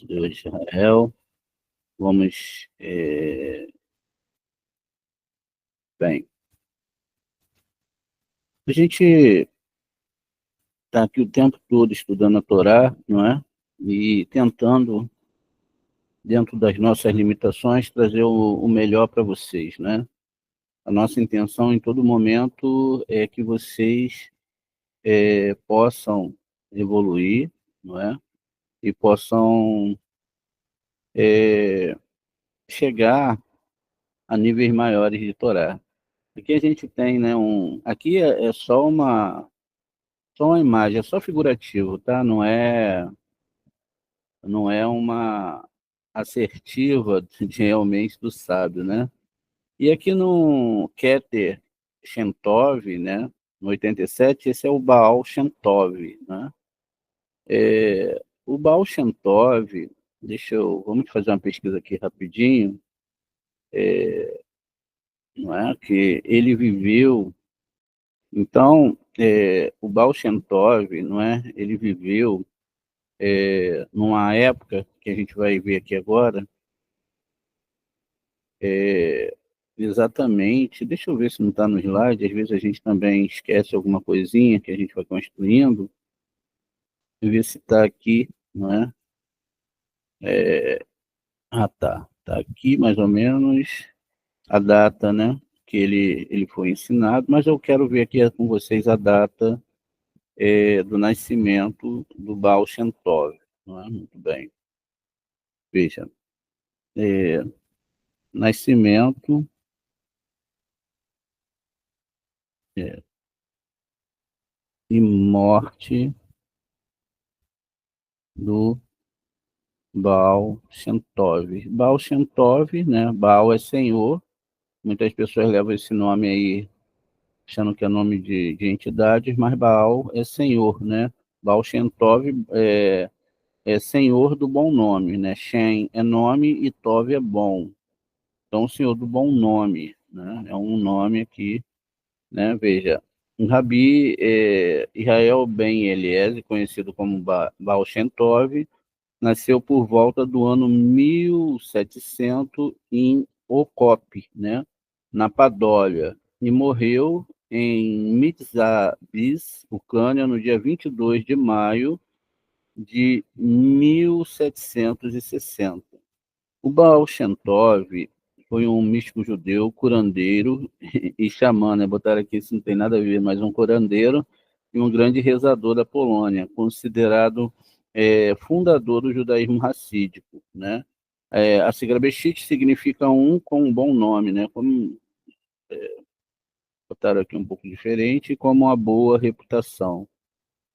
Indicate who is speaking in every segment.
Speaker 1: De Israel. Vamos. Bem, a gente está aqui o tempo todo estudando a Torá, não é? E tentando, dentro das nossas limitações, trazer o melhor para vocês, né? A nossa intenção em todo momento é que vocês possam evoluir, não é? E possam chegar a níveis maiores de Torá. Aqui a gente tem, né, aqui é só uma imagem, é só figurativo, tá? Não é uma assertiva realmente do sábio, né? E aqui no Keter Shem Tov, né, no 87, esse é o Baal Shem Tov, né? O Baal Shem Tov, vamos fazer uma pesquisa aqui rapidinho, não é? Que ele viveu, então, o Baal Shem Tov, não é? Ele viveu numa época que a gente vai ver aqui agora, exatamente, deixa eu ver se não está no slide, às vezes a gente também esquece alguma coisinha que a gente vai construindo, ver se está aqui, não é? Tá aqui mais ou menos a data, né, que ele foi ensinado, mas eu quero ver aqui com vocês a data do nascimento do Baal Shem Tov, não é? Muito bem. Veja, nascimento e morte do Baal Shem Tov. Baal Shem Tov, né? Baal é senhor. Muitas pessoas levam esse nome aí achando que é nome de entidades, mas Baal é senhor, né? Baal Shem Tov é senhor do bom nome, né? Shem é nome e Tov é bom. Então, senhor do bom nome, né? É um nome aqui, né? Veja, um Rabi Israel Ben Eliezer, conhecido como Baal Shem Tov, nasceu por volta do ano 1700 em Ocope, né, na Padólia, e morreu em Mitzabis, Ucrânia, no dia 22 de maio de 1760. O Baal Shem Tov foi um místico judeu, curandeiro e xamã, né? Botaram aqui, isso não tem nada a ver, mas um curandeiro e um grande rezador da Polônia, considerado fundador do judaísmo racídico, né? A sigla Beshit significa um com um bom nome, né? Como botaram aqui um pouco diferente, como uma boa reputação.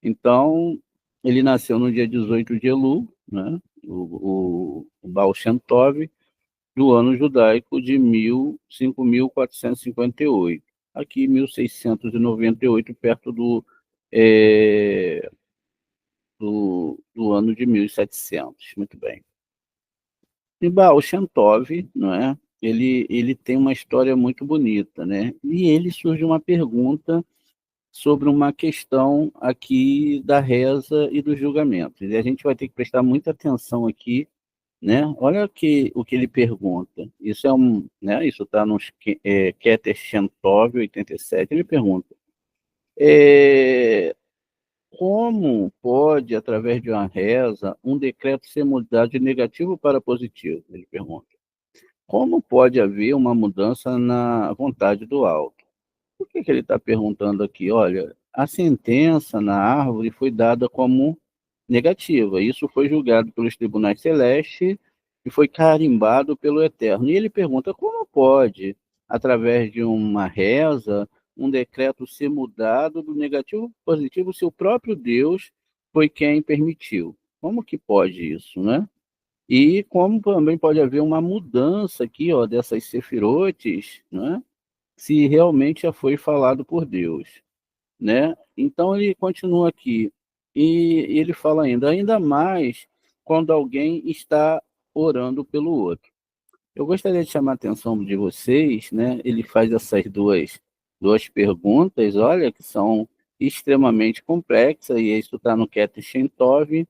Speaker 1: Então, ele nasceu no dia 18 de Elul, né? O Baal Shem Tov, do ano judaico de 5.458. Aqui, 1698, perto do ano de 1700. Muito bem. E Baal Shem Tov, não é? Ele tem uma história muito bonita, né? E ele surge uma pergunta sobre uma questão aqui da reza e do julgamento. E a gente vai ter que prestar muita atenção aqui, né? Olha o que ele pergunta. Isso né? Isso está no Keter Shem Tov 87. Ele pergunta: como pode, através de uma reza, um decreto ser mudado de negativo para positivo? Ele pergunta. Como pode haver uma mudança na vontade do alto? Por que ele está perguntando aqui? Olha, a sentença na árvore foi dada como negativa. Isso foi julgado pelos tribunais celestes e foi carimbado pelo Eterno. E ele pergunta como pode, através de uma reza, um decreto ser mudado do negativo para o positivo se o próprio Deus foi quem permitiu? Como que pode isso, né? E como também pode haver uma mudança aqui, ó, dessas sefirotes, né? Se realmente já foi falado por Deus, né? Então ele continua aqui e ele fala ainda mais quando alguém está orando pelo outro. Eu gostaria de chamar a atenção de vocês, né? Ele faz essas duas perguntas, olha, que são extremamente complexas, e isso está no Keter Shentov.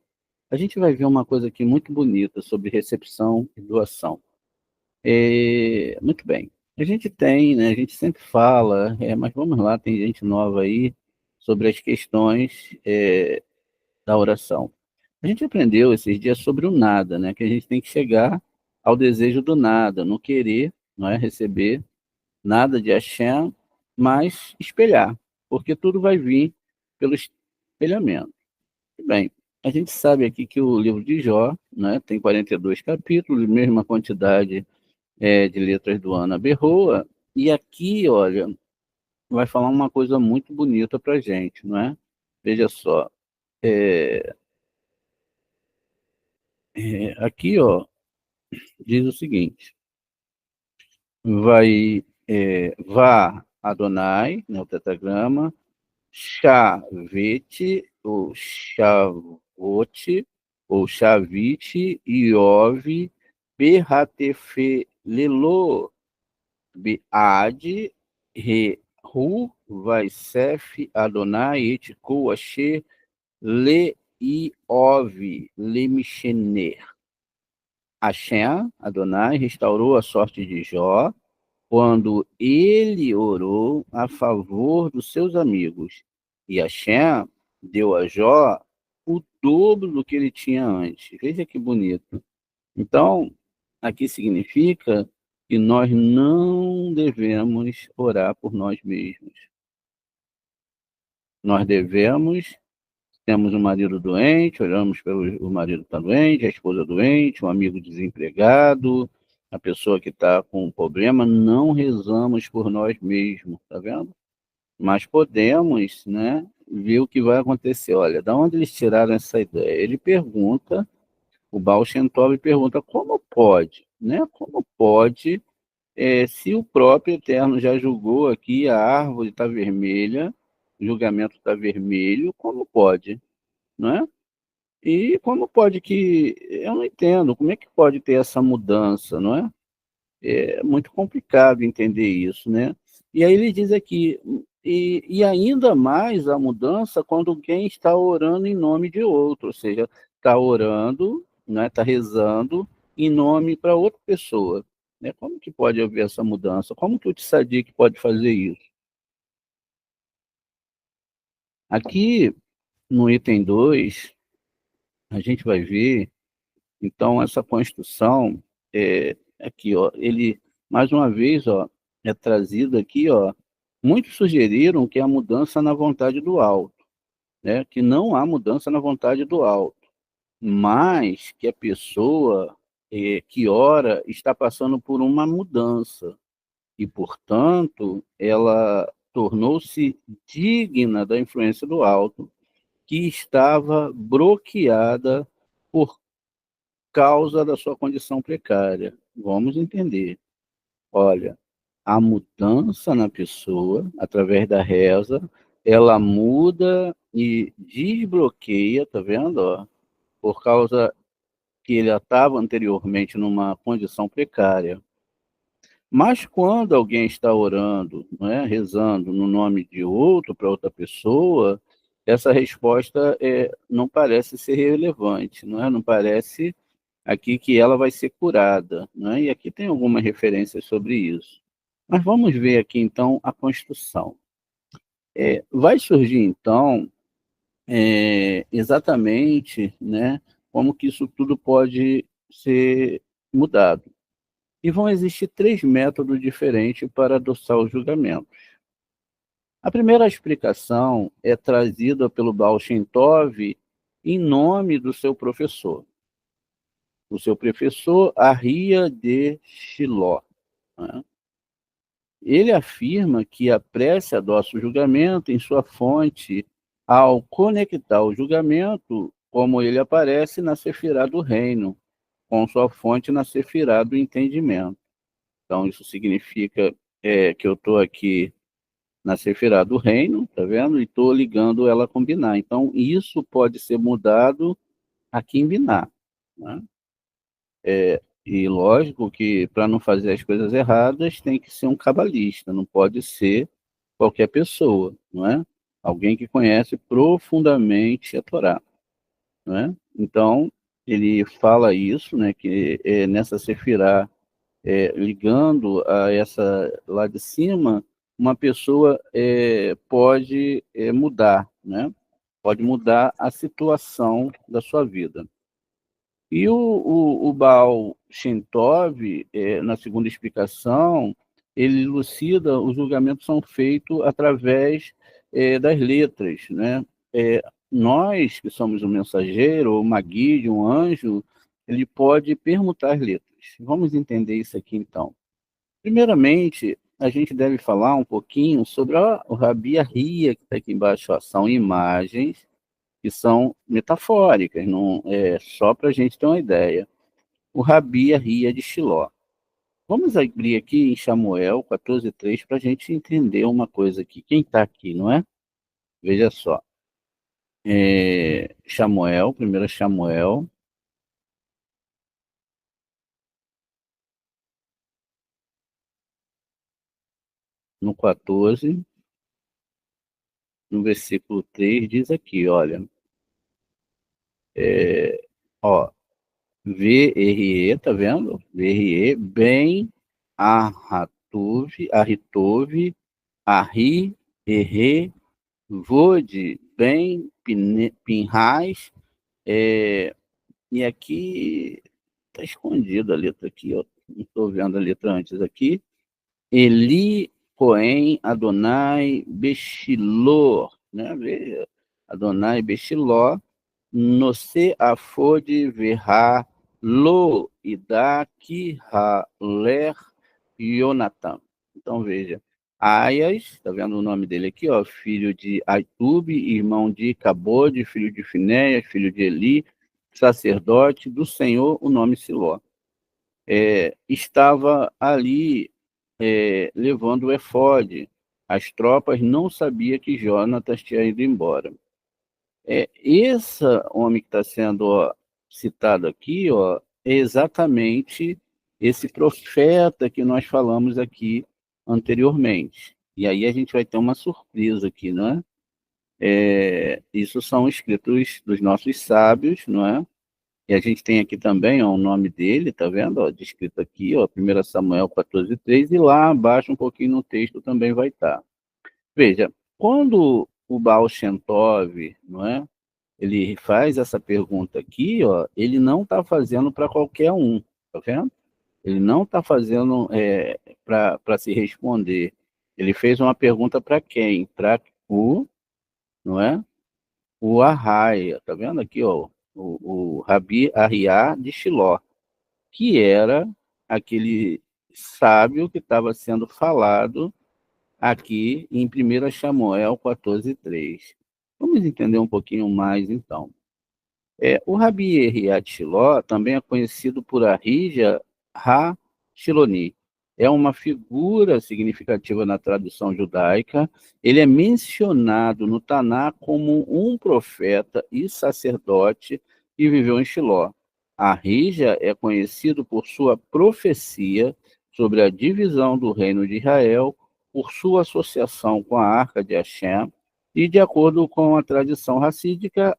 Speaker 1: A gente vai ver uma coisa aqui muito bonita sobre recepção e doação. Muito bem. A gente tem, né? A gente sempre fala, mas vamos lá, tem gente nova aí sobre as questões da oração. A gente aprendeu esses dias sobre o nada, né? Que a gente tem que chegar ao desejo do nada, não querer, não é receber nada de Hashem, mas espelhar, porque tudo vai vir pelo espelhamento. Bem, a gente sabe aqui que o livro de Jó, né, tem 42 capítulos, mesma quantidade de letras do Ana Berroa, e aqui, olha, vai falar uma coisa muito bonita para a gente, não é? Veja só, é, aqui, ó, diz o seguinte: vá Adonai, né, o tetragrama, Chavete, ou Chavote, ou Chavite, Iove, Berratefelelo, Bead, Rehu, Vaisef, Adonai, Etiko, Asher, Le, Iove, Lemishener. Hashem, Adonai, restaurou a sorte de Jó, quando ele orou a favor dos seus amigos. E Hashem deu a Jó o dobro do que ele tinha antes. Veja que bonito. Então, aqui significa que nós não devemos orar por nós mesmos. Nós devemos, temos um marido doente, oramos pelo o marido está doente, a esposa doente, um amigo desempregado, a pessoa que está com um problema, não rezamos por nós mesmos, tá vendo? Mas podemos, né, ver o que vai acontecer. Olha, da onde eles tiraram essa ideia? Ele pergunta, o Baal Shem Tov pergunta como pode, né? Como pode, se o próprio Eterno já julgou aqui, a árvore está vermelha, o julgamento está vermelho, como pode, não é? E como pode que, eu não entendo, como é que pode ter essa mudança, não é? É muito complicado entender isso, né? E aí ele diz aqui, e ainda mais a mudança quando alguém está orando em nome de outro, ou seja, está orando, né, está rezando em nome para outra pessoa. Né? Como que pode haver essa mudança? Como que o Tzadik pode fazer isso? Aqui no item 2 a gente vai ver, então, essa construção, aqui, ó, ele, mais uma vez, ó, é trazido aqui, ó, muitos sugeriram que a mudança na vontade do alto, né, que não há mudança na vontade do alto, mas que a pessoa que ora está passando por uma mudança e, portanto, ela tornou-se digna da influência do alto, que estava bloqueada por causa da sua condição precária. Vamos entender. Olha, a mudança na pessoa, através da reza, ela muda e desbloqueia, tá vendo? Ó, por causa que ele estava anteriormente numa condição precária. Mas quando alguém está orando, não é, rezando no nome de outro para outra pessoa, essa resposta não parece ser relevante, não é? Não parece aqui que ela vai ser curada, né? E aqui tem algumas referências sobre isso. Mas vamos ver aqui então a construção. Vai surgir então exatamente, né, como que isso tudo pode ser mudado. E vão existir três métodos diferentes para adoçar os julgamentos. A primeira explicação é trazida pelo Baal Shem Tov em nome do seu professor. O seu professor, Arria de Shiló, né? Ele afirma que a prece adoça o julgamento em sua fonte ao conectar o julgamento como ele aparece na Sefirá do reino, com sua fonte na Sefirá do entendimento. Então, isso significa que eu estou aqui na Sefirá do reino, tá vendo? E estou ligando ela com Biná. Então, isso pode ser mudado aqui em Biná, né? E lógico que para não fazer as coisas erradas tem que ser um cabalista, não pode ser qualquer pessoa, não é? Alguém que conhece profundamente a Torá, não é? Então, ele fala isso, né, que nessa Sefirá, ligando a essa lá de cima, uma pessoa pode mudar, né? Pode mudar a situação da sua vida. E o Baal Shem Tov, na segunda explicação, ele elucida, os julgamentos são feitos através das letras, né? Nós, que somos um mensageiro, ou uma guia, um anjo, ele pode permutar as letras. Vamos entender isso aqui, então. Primeiramente, a gente deve falar um pouquinho sobre o Rabi Arria, que está aqui embaixo. Ó, são imagens que são metafóricas, não é só para a gente ter uma ideia. O Rabi Arria de Shiló. Vamos abrir aqui em Samuel 14:3 para a gente entender uma coisa aqui. Quem está aqui, não é? Veja só. Samuel, 1 Samuel, no 14, no versículo 3, diz aqui, olha, ó, VRE, tá vendo? VRE, bem, Arritove, Arri, Erre, Vode, bem, Pinhais, e aqui está escondida a letra aqui, ó. Não estou vendo a letra antes aqui. Eli, Cohen, Adonai, Bechiló, né? Adonai, Bechiló, Nose Afode, Verá, Lo, Ida, Kiha, Ler, Jonathan. Então, veja, Aias, está vendo o nome dele aqui, ó, filho de Aitube, irmão de Cabode, filho de Finéias, filho de Eli, sacerdote do Senhor, o nome Siló. Estava ali levando o efode. As tropas não sabiam que Jonatas tinha ido embora. Esse homem que está sendo citado aqui, ó, é exatamente esse profeta que nós falamos aqui anteriormente. E aí a gente vai ter uma surpresa aqui, não é? Isso são escritos dos nossos sábios, não é? E a gente tem aqui também ó, o nome dele, tá vendo? Ó, descrito aqui, ó, 1 Samuel 14:3, e lá abaixo um pouquinho no texto também vai estar. Veja, quando o Baal Shem Tov, não é? Ele faz essa pergunta aqui, ó, ele não está fazendo para qualquer um, tá vendo? Ele não está fazendo para se responder. Ele fez uma pergunta para quem? Para não é? O Arraia, tá vendo aqui, ó, o Rabi Arriá de Shiló, que era aquele sábio que estava sendo falado aqui em 1 Samuel 14:3. Vamos entender um pouquinho mais, então. O Rabi Eriat Shiló também é conhecido por Ahija Ha-Shiloni. É uma figura significativa na tradição judaica. Ele é mencionado no Taná como um profeta e sacerdote que viveu em Shiló. Ahija é conhecido por sua profecia sobre a divisão do reino de Israel, por sua associação com a Arca de Hashem, e, de acordo com a tradição racídica,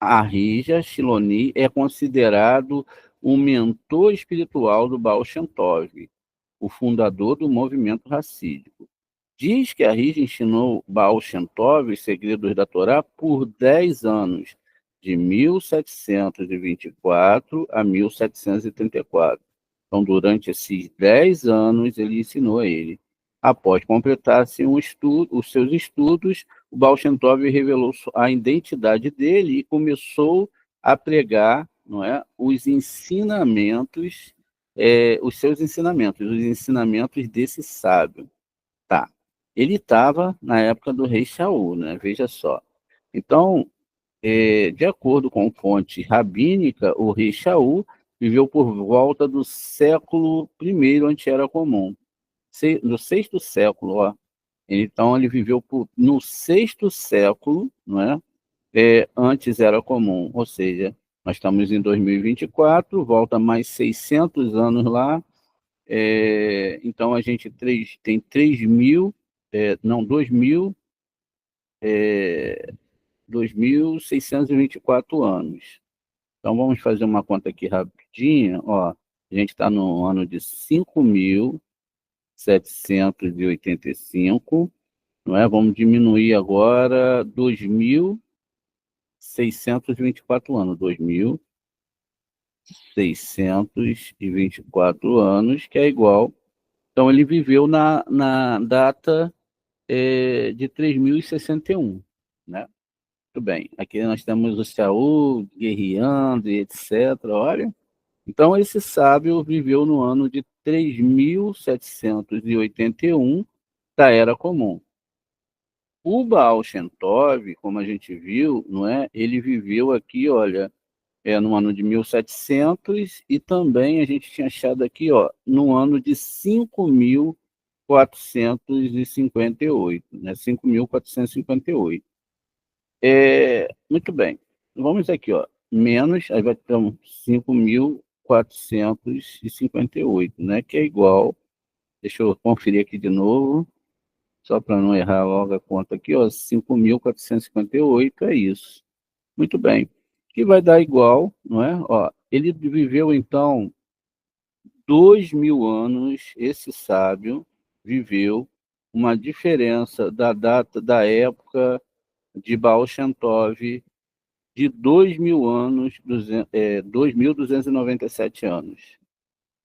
Speaker 1: Ahija Shiloni é considerado o mentor espiritual do Baal Shem Tov, o fundador do movimento racídico. Diz que Ahija ensinou Baal Shem Tov os segredos da Torá por 10 anos, de 1724 a 1734. Então, durante esses 10 anos, ele ensinou a ele. Após completar-se os seus estudos, o Baal Shem Tov revelou a identidade dele e começou a pregar, não é, os ensinamentos, os ensinamentos desse sábio. Tá. Ele estava na época do rei Shaul, né? Veja só. Então, de acordo com fonte rabínica, o rei Shaul viveu por volta do século I antes-era comum. No sexto século, ó. Então, ele viveu no sexto século, não é? Antes era comum, ou seja, nós estamos em 2024, volta mais 600 anos lá, então a gente tem 3.000, não, 2.624 anos. Então vamos fazer uma conta aqui rapidinha, ó, a gente está no ano de 5.785, não é? Vamos diminuir agora 2.624 anos, 2.624 anos, que é igual. Então, ele viveu na data de 3.061, né? Muito bem. Aqui nós temos o Saul guerreando e etc. Olha. Então, esse sábio viveu no ano de 3.781 da Era Comum. O Baal Shem Tov, como a gente viu, não é? Ele viveu aqui, olha, no ano de 1700 e também a gente tinha achado aqui, ó, no ano de 5.458, né? 5.458. Muito bem. Vamos aqui, ó, menos, aí vai ter 5.458, né? Que é igual, deixa eu conferir aqui de novo, só para não errar logo a conta aqui, ó, 5.458 é isso. Muito bem. Que vai dar igual, não é? Ó, ele viveu, então, 2.000 anos, esse sábio viveu uma diferença da data, da época de Baal Shem Tov, de 2.000 anos, 2.297 anos.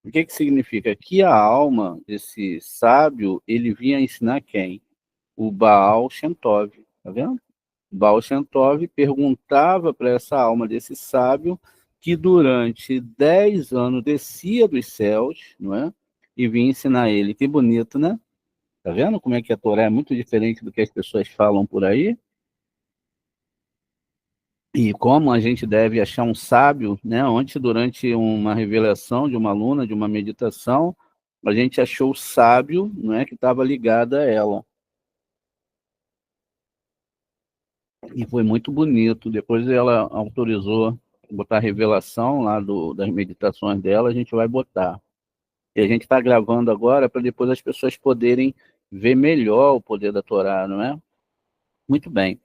Speaker 1: O que significa? Que a alma desse sábio, ele vinha ensinar quem? O Baal Shem Tov, tá vendo? Baal Shem Tov perguntava para essa alma desse sábio que durante 10 anos descia dos céus, não é? E vinha ensinar ele. Que bonito, né? Tá vendo como é que a Torá é muito diferente do que as pessoas falam por aí? E como a gente deve achar um sábio, né? Ontem, durante uma revelação de uma aluna, de uma meditação, a gente achou o sábio, não é? Que estava ligado a ela. E foi muito bonito. Depois ela autorizou botar a revelação lá das meditações dela, a gente vai botar. E a gente está gravando agora para depois as pessoas poderem ver melhor o poder da Torá, não é? Muito bem.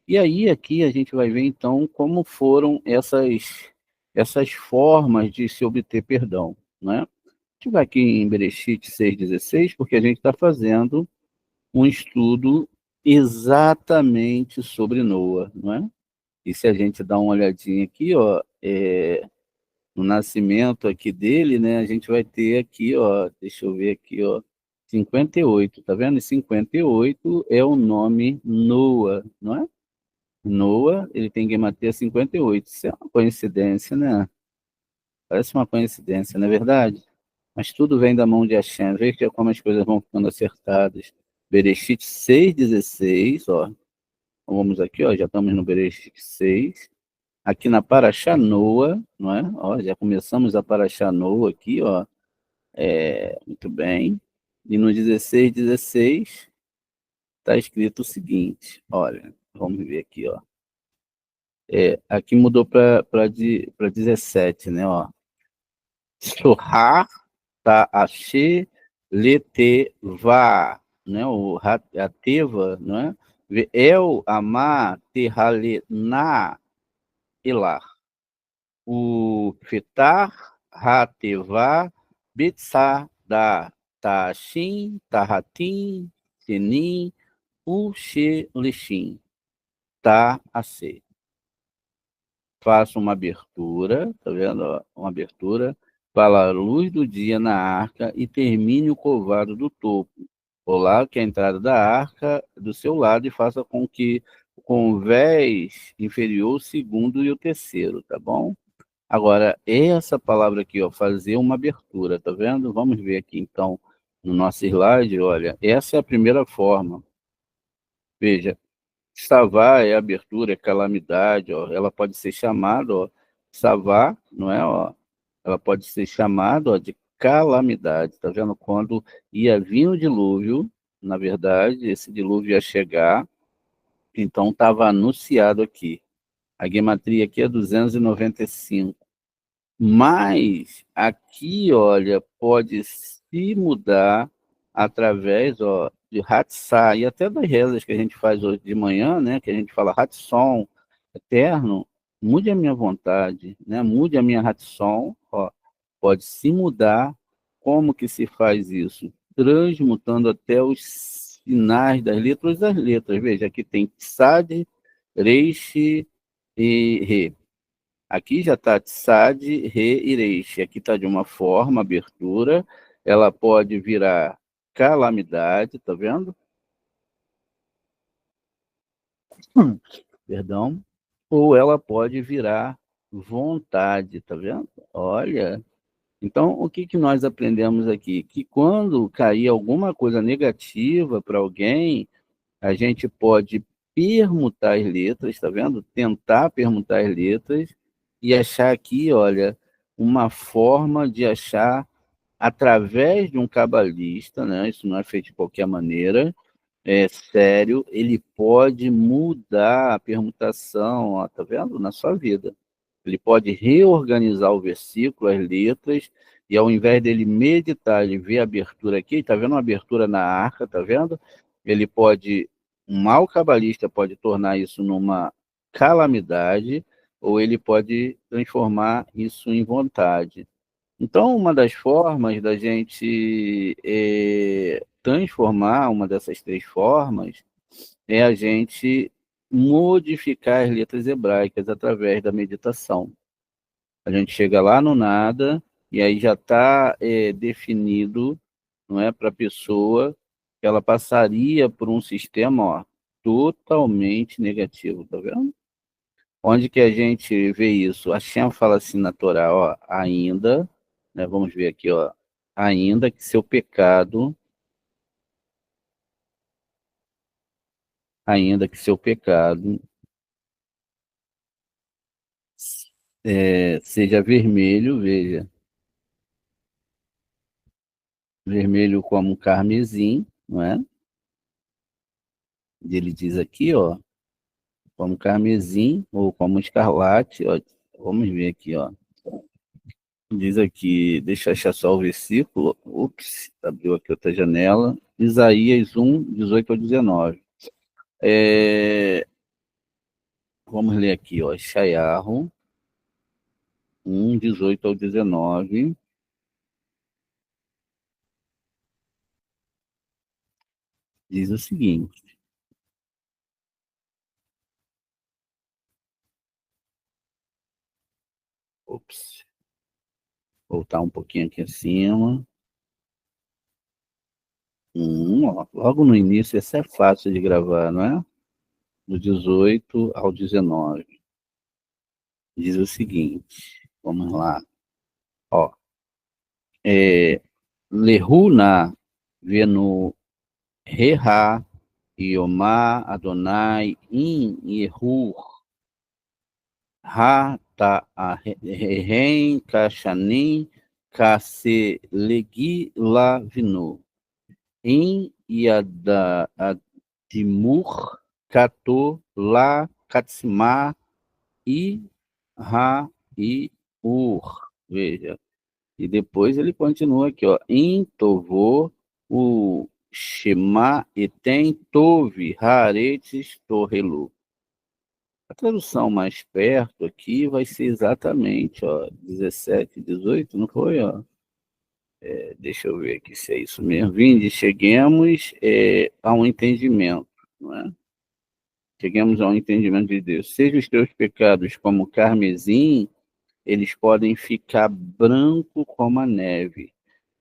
Speaker 1: E aí aqui a gente vai ver então como foram essas formas de se obter perdão, não é? A gente vai aqui em Bereshit 6,16, porque a gente está fazendo um estudo exatamente sobre Noa, não é? E se a gente dá uma olhadinha aqui, ó, no nascimento aqui dele, né, a gente vai ter aqui, ó, deixa eu ver aqui, ó, 58, tá vendo? E 58 é o nome Noa, não é? Noa, ele tem Guematia 58. Isso é uma coincidência, né? Parece uma coincidência, não é verdade? Mas tudo vem da mão de Hashem. Veja como as coisas vão ficando acertadas. Bereshit 6,16, ó. Então, vamos aqui, ó, já estamos no Bereshit 6. Aqui na Paraxá Noa, não é? Ó, já começamos a Paraxá Noa aqui, ó. Muito bem. E no 16,16 está escrito o seguinte, olha, vamos ver aqui, ó. Aqui mudou para 17, né, ó. Shohar ta'ashe leteva, né, a teva, não é? El amar tehalena elar. O fetar hateva betzar da ta'ashim tahatim tenim ushe lishim ta'ase. Faça uma abertura, tá vendo? Ó, uma abertura para a luz do dia na arca e termine o covado do topo. o lado que é a entrada da arca, do seu lado, e faça com que o convés inferior, o segundo e o terceiro, tá bom? Agora, essa palavra aqui, ó, fazer uma abertura, tá vendo? Vamos ver aqui, então, no nosso slide, olha, essa é a primeira forma. Veja, Savá é abertura, é calamidade, ó. Ela pode ser chamada, ó, Savá, não é, ó? Ela pode ser chamada, ó, de calamidade, tá vendo? Quando ia vir o dilúvio, na verdade, esse dilúvio ia chegar, então estava anunciado aqui. A gematria aqui é 295. Mas aqui, olha, pode se mudar através, ó, de Hatzá e até das rezas que a gente faz hoje de manhã, né? Que a gente fala Hatson, eterno, mude a minha vontade, né? Mude a minha Hatson, ó, pode se mudar. Como que se faz isso? Transmutando até os sinais das letras. Veja, aqui tem Tsad, Reish e Re. Aqui já está Tsad, Re e Reish. Aqui está de uma forma, abertura. Ela pode virar calamidade, tá vendo? Perdão. Ou ela pode virar vontade, tá vendo? Olha. Então, o que nós aprendemos aqui? Que quando cair alguma coisa negativa para alguém, a gente pode permutar as letras, tá vendo? Tentar permutar as letras e achar aqui, olha, uma forma de achar através de um cabalista, né? Isso não é feito de qualquer maneira, é sério, ele pode mudar a permutação, ó, tá vendo? Na sua vida. Ele pode reorganizar o versículo, as letras, e ao invés dele meditar, ele vê a abertura aqui, tá vendo uma abertura na arca, tá vendo? Ele pode, um mau cabalista pode tornar isso numa calamidade, ou ele pode transformar isso em vontade. Então, uma das formas da gente transformar, uma dessas três formas, é a gente modificar as letras hebraicas através da meditação. A gente chega lá no nada e aí já está definido, não é, para a pessoa que ela passaria por um sistema, ó, totalmente negativo, tá vendo? Onde que a gente vê isso? A Shem fala assim na Torá, ó, ainda, né, vamos ver aqui, ó, ainda que seu pecado, ainda que seu pecado seja vermelho, veja, vermelho como carmesim, não é? Ele diz aqui, ó, como carmesim ou como escarlate, ó, vamos ver aqui, ó. Diz aqui, deixa eu achar só o versículo. Ups, abriu aqui outra janela. Isaías 1, 18 ao 19. Vamos ler aqui, ó. Shayahu 1, 18 ao 19. Diz o seguinte. Ops, voltar um pouquinho aqui acima. Ó, logo no início, esse é fácil de gravar, não é? Do 18 ao 19. Diz o seguinte, vamos lá. Ó, Lehuna venu Reha Yomá Adonai in Yehur Ha ta Rehen Kashanim Kase Legi La Vinu in Yada Adimur Kato La Katsima I Ha I Ur. Veja. E depois ele continua aqui, ó. Em Tovô, o Shema Etem Tove Haaretz Torrelu. A tradução mais perto aqui vai ser exatamente, ó, 17, 18, não foi, ó? Deixa eu ver aqui se é isso mesmo. Vinde, cheguemos a um entendimento, não é? Cheguemos a um entendimento de Deus. Seja os teus pecados como carmesim, eles podem ficar branco como a neve.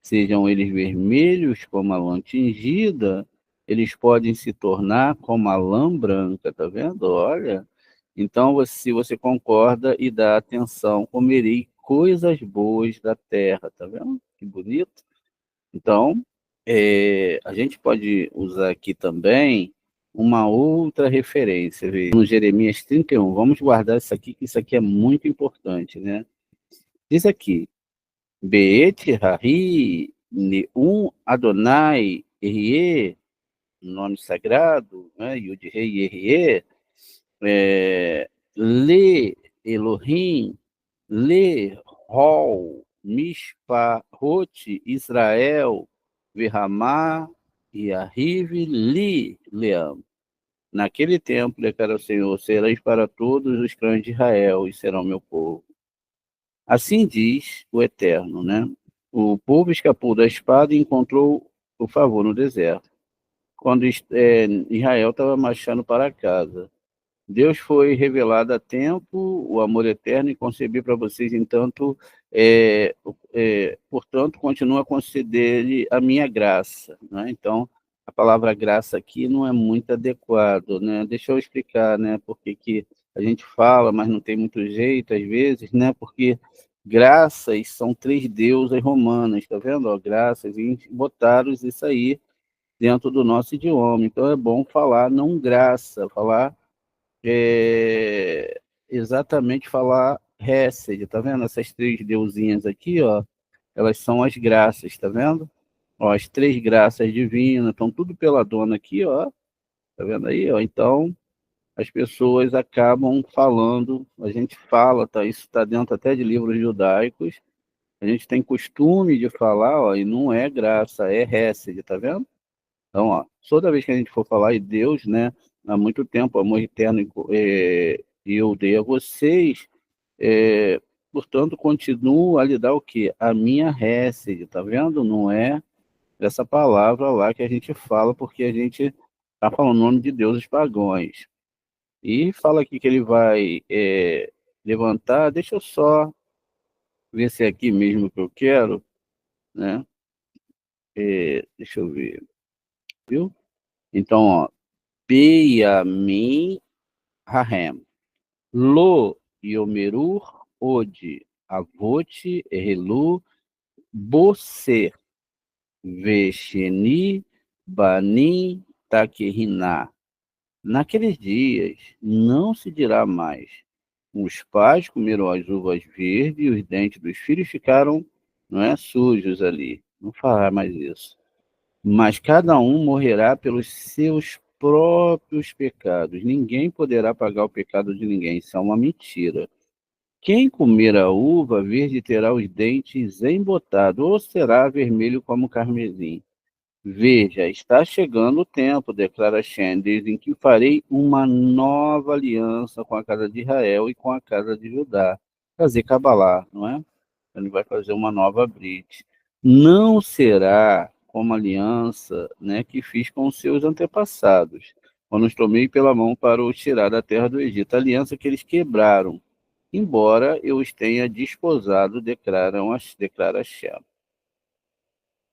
Speaker 1: sejam eles vermelhos como a lã tingida, eles podem se tornar como a lã branca, tá vendo? Olha, então se você concorda e dá atenção, comerei coisas boas da terra, tá vendo? Que bonito. Então, a gente pode usar aqui também uma outra referência, vê, no Jeremias 31. Vamos guardar isso aqui, que isso aqui é muito importante, né? Diz aqui, Beet Rahi Neum Adonai Erie, nome sagrado, né? Yud Rei Erie, Le Elohim, Le Hol, Mishpahot, Israel, Verramá e Arrive Li Leam. Naquele tempo, declara o Senhor, sereis para todos os clãs de Israel e serão meu povo. Assim diz o Eterno, né? O povo escapou da espada e encontrou o favor no deserto, quando Israel estava marchando para casa. Deus foi revelado a tempo, o amor eterno, e concebi para vocês, entanto, portanto, continua a conceder a minha graça. Né? Então, a palavra graça aqui não é muito adequado. Né? Deixa eu explicar, né? Porque que a gente fala, mas não tem muito jeito, às vezes, né? Porque graças são três deusas romanas, tá vendo? Ó, graças, e botaram isso aí dentro do nosso idioma. Então, é bom falar não graça, falar exatamente falar Hesed, tá vendo? Essas três deusinhas aqui, ó, elas são as graças, tá vendo? Ó, as três graças divinas, estão tudo pela dona aqui, ó, tá vendo aí, ó? Então, as pessoas acabam falando, a gente fala, tá? Isso está dentro até de livros judaicos, a gente tem costume de falar, ó, e não é graça, é Hesed, tá vendo? Então, ó, toda vez que a gente for falar em Deus, né, há muito tempo, amor eterno, eu dei a vocês, portanto, continuo a lhe dar o quê? A minha Hesed, tá vendo? Não é essa palavra lá que a gente fala, porque a gente está falando o nome de deuses pagãos. E fala aqui que ele vai levantar, deixa eu só ver se é aqui mesmo que eu quero, né? Deixa eu ver, viu? Então, ó, Beyamin Rahem. Lo Yomerur Ode Avote Erelu Boser Vesheni Banim Takeriná. Naqueles dias não se dirá mais. Os pais comeram as uvas verdes e os dentes dos filhos ficaram, não é, sujos ali. Não fará mais isso. Mas cada um morrerá pelos seus próprios pecados. Ninguém poderá pagar o pecado de ninguém. Isso é uma mentira. Quem comer a uva verde terá os dentes embotados, ou será vermelho como carmesim. Veja, está chegando o tempo, declara Shem, em que farei uma nova aliança com a casa de Israel e com a casa de Judá. Fazer Cabalá, não é? Ele vai fazer uma nova brit. Não será como a aliança, né, que fiz com os seus antepassados, quando os tomei pela mão para os tirar da terra do Egito, a aliança que eles quebraram, embora eu os tenha desposado, declara Shem.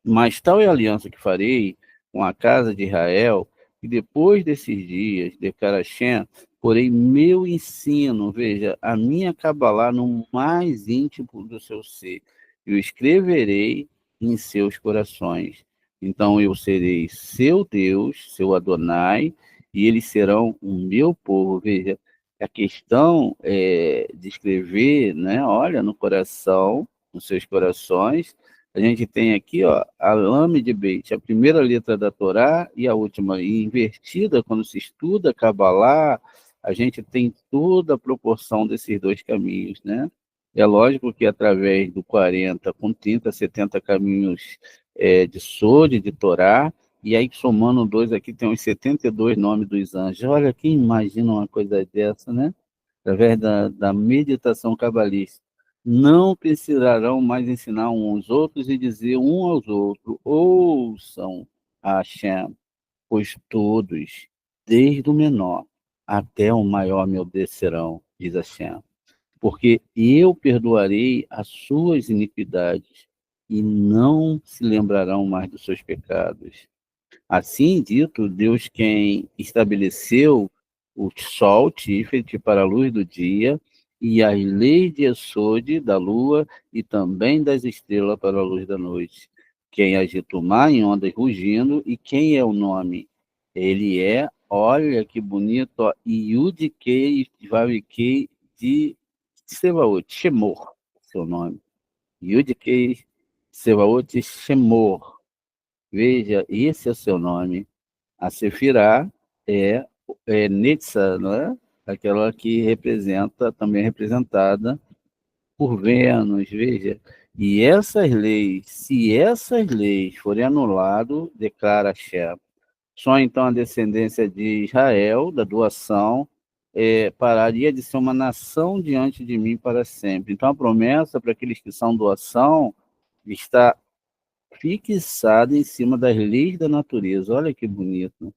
Speaker 1: Mas tal é a aliança que farei com a casa de Israel, que depois desses dias, declara Shem, porém meu ensino, veja, a minha Cabalá no mais íntimo do seu ser, e o escreverei em seus corações. Então eu serei seu Deus, seu Adonai, e eles serão o meu povo. Veja, a questão de escrever, né, olha, no coração, nos seus corações, a gente tem aqui, ó, a Lame de Beit, a primeira letra da Torá e a última. E invertida, quando se estuda Kabbalah, a gente tem toda a proporção desses dois caminhos, né? É lógico que através do 40 com 30, 70 caminhos de Sode, de Torá, e aí somando dois aqui tem uns 72 nomes dos anjos. Olha, quem imagina uma coisa dessa, né? Através da meditação cabalística. Não precisarão mais ensinar uns aos outros e dizer um aos outros, ouçam a Hashem, pois todos, desde o menor até o maior, me obedecerão, diz Hashem, porque eu perdoarei as suas iniquidades e não se lembrarão mais dos seus pecados. Assim dito, Deus quem estabeleceu o sol, Tiferet, para a luz do dia, e as leis de Esode, da lua, e também das estrelas para a luz da noite. Quem agita o mar em ondas rugindo, e quem é o nome? Ele é, olha que bonito, ó, Yud-Kei, Vav-Kei de Sebaot, Shemor, seu nome. Yud-Kei, Sebaot, Shemor. Veja, esse é o seu nome. A Sefirá é Netza, não é? Aquela que representa, também é representada por Vênus, veja. E essas leis, se essas leis forem anuladas, declara Hashem, só então a descendência de Israel, da doação, pararia de ser uma nação diante de mim para sempre. Então a promessa para aqueles que são doação está fixada em cima das leis da natureza. Olha que bonito.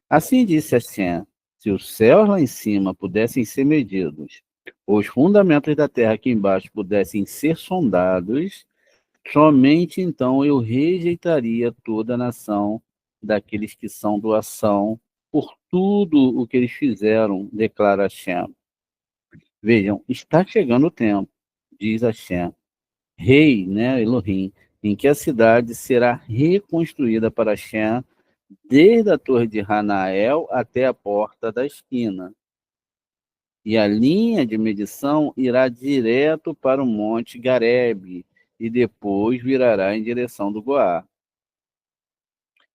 Speaker 1: Assim disse Hashem, se os céus lá em cima pudessem ser medidos, os fundamentos da terra aqui embaixo pudessem ser sondados, somente então eu rejeitaria toda a nação daqueles que são doação por tudo o que eles fizeram, declara Hashem. Vejam, está chegando o tempo, diz Hashem, rei, né, Elohim, em que a cidade será reconstruída para Hashem desde a torre de Hanael até a porta da esquina. E a linha de medição irá direto para o Monte Garebe e depois virará em direção do Goá.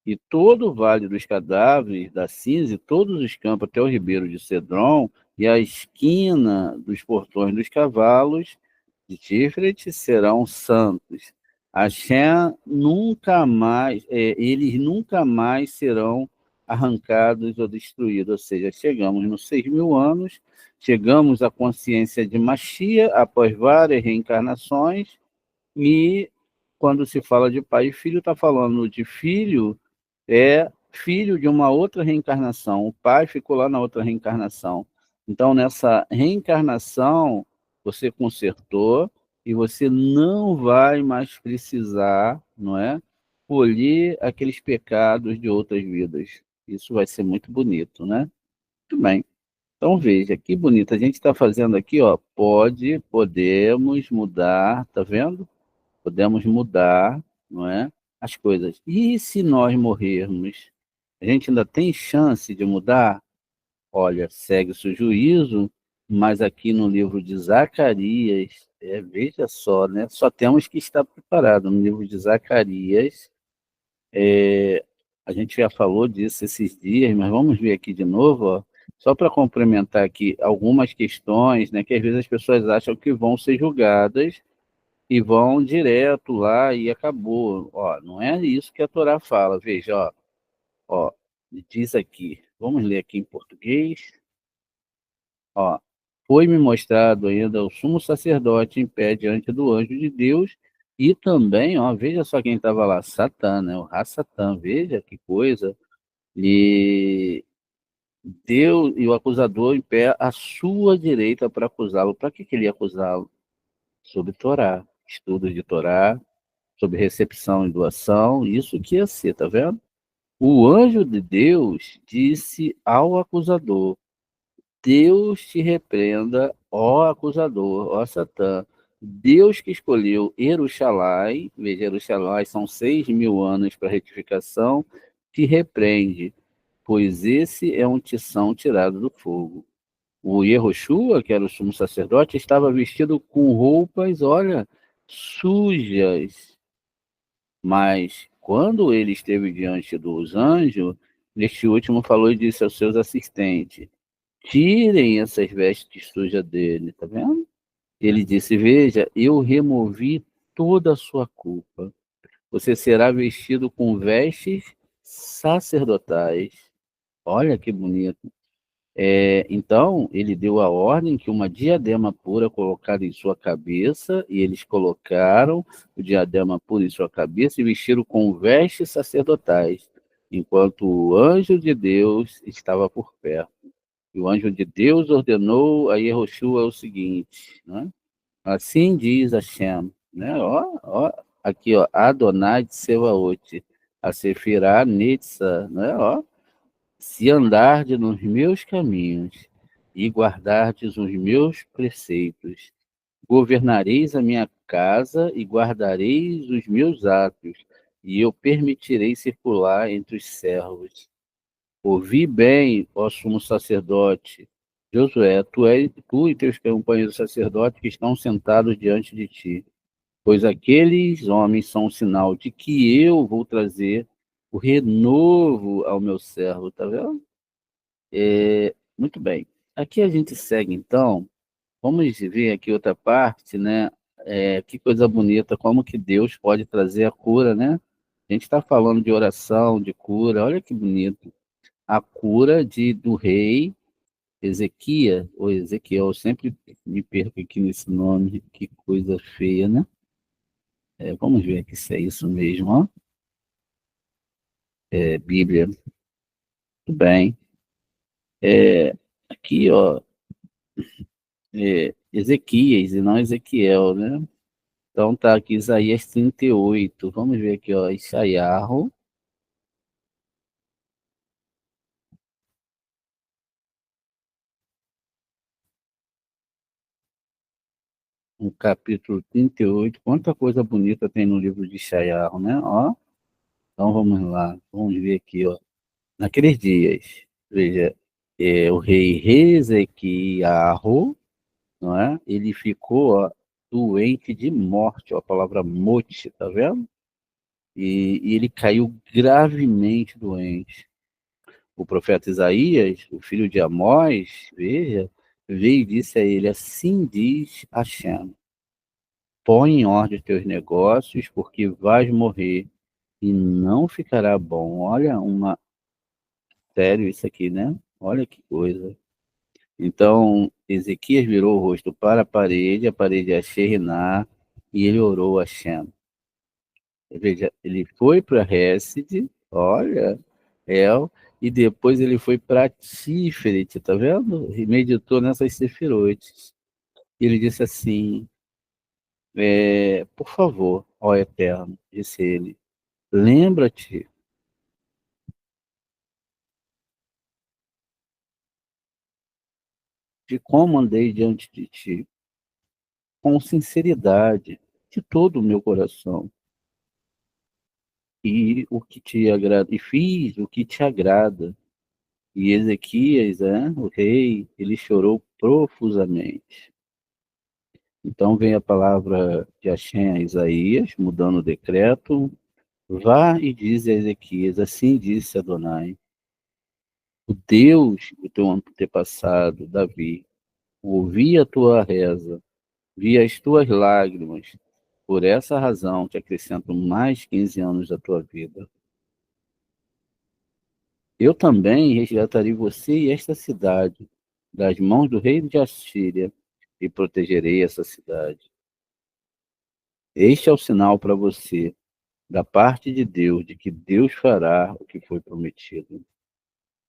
Speaker 1: E todo o vale dos cadáveres, da cinza, e todos os campos até o ribeiro de Cedron, e a esquina dos portões dos cavalos de Tiferet serão santos. Hashem nunca mais, eles nunca mais serão arrancados ou destruídos. Ou seja, chegamos nos 6.000 anos, chegamos à consciência de Mashiach após várias reencarnações, e quando se fala de pai e filho, está falando de filho, filho de uma outra reencarnação. O pai ficou lá na outra reencarnação. Então, nessa reencarnação, você consertou e você não vai mais precisar, não é, colher aqueles pecados de outras vidas. Isso vai ser muito bonito, né? Muito bem. Então, veja, que bonito. A gente está fazendo aqui, ó, podemos mudar, tá vendo? Podemos mudar, não é? As coisas. E se nós morrermos, a gente ainda tem chance de mudar? Olha, segue-se o juízo, mas aqui no livro de Zacarias, veja só, né? Só temos que estar preparado. No livro de Zacarias, a gente já falou disso esses dias, mas vamos ver aqui de novo, ó, só para complementar aqui algumas questões, né, que às vezes as pessoas acham que vão ser julgadas e vão direto lá e acabou. Ó, não é isso que a Torá fala. Veja, ó, diz aqui, vamos ler aqui em português. Ó, foi-me mostrado ainda o sumo sacerdote em pé diante do anjo de Deus e também, ó, veja só quem estava lá, Satã, né? O Ra-Satã, veja que coisa. E Deus e o acusador em pé à sua direita para acusá-lo. Para que ele ia acusá-lo? Sobre Torá, estudos de Torá, sobre recepção e doação, isso que ia ser, tá vendo? O anjo de Deus disse ao acusador: Deus te repreenda, ó acusador, ó Satã. Deus que escolheu Jerusalém, veja, Jerusalém são 6.000 anos para retificação, te repreende, pois esse é um tição tirado do fogo. O Yehoshua, que era o sumo sacerdote, estava vestido com roupas, olha, sujas. Mas quando ele esteve diante dos anjos, este último falou e disse aos seus assistentes: tirem essas vestes sujas dele, tá vendo? Ele disse: veja, eu removi toda a sua culpa. Você será vestido com vestes sacerdotais. Olha que bonito. Então, ele deu a ordem que uma diadema pura colocada em sua cabeça, e eles colocaram o diadema puro em sua cabeça e vestiram com vestes sacerdotais, enquanto o anjo de Deus estava por perto. E o anjo de Deus ordenou a Yehoshua o seguinte, né? Assim diz Hashem, né? Ó, Aqui, ó, Adonai de Sebaote, a Sefirá Netza, né? Ó, se andardes nos meus caminhos e guardardes os meus preceitos, governareis a minha casa e guardareis os meus atos, e eu permitirei circular entre os servos. Ouvi bem, ó sumo sacerdote, Josué, tu e teus companheiros sacerdotes que estão sentados diante de ti, pois aqueles homens são um sinal de que eu vou trazer o renovo ao meu servo, tá vendo? Muito bem. Aqui a gente segue, então, vamos ver aqui outra parte, né? Que coisa bonita, como que Deus pode trazer a cura, né? A gente está falando de oração, de cura, olha que bonito. A cura do rei Ezequias, ou Ezequiel, eu sempre me perco aqui nesse nome, que coisa feia, né? Vamos ver aqui se é isso mesmo, ó. Bíblia, tudo bem. Aqui, ó, Ezequias e não Ezequiel, né? Então tá aqui Isaías 38. Vamos ver aqui, ó, Isaiarro, no capítulo 38. Quanta coisa bonita tem no livro de Isaiarro, né? Ó, então vamos lá, vamos ver aqui, ó. Naqueles dias, veja, o rei Ezequiarro, não é? Ele ficou, ó, doente de morte, ó, a palavra morte, tá vendo? E ele caiu gravemente doente. O profeta Isaías, o filho de Amós, veja, veio e disse a ele: assim diz Hashem, põe em ordem os teus negócios, porque vais morrer e não ficará bom. Olha, sério isso aqui, né? Olha que coisa. Então, Ezequias virou o rosto para a parede a Sheriná, e ele orou a Hashem. Veja, ele foi para Hesed, olha, El, e depois ele foi para Tiferet, tá vendo? E meditou nessas sefirotes. E ele disse assim: por favor, ó Eterno, disse ele, lembra-te de como andei diante de ti, com sinceridade, de todo o meu coração, e o que te agrada, e fiz o que te agrada. E Ezequias, o rei, ele chorou profusamente. Então vem a palavra de Hashem a Isaías, mudando o decreto. Vá e diz a Ezequias, assim disse Adonai, o Deus do teu antepassado, Davi, ouvi a tua reza, vi as tuas lágrimas, por essa razão te acrescento mais 15 anos da tua vida. Eu também resgatarei você e esta cidade das mãos do rei de Assíria e protegerei essa cidade. Este é o sinal para você, da parte de Deus, de que Deus fará o que foi prometido.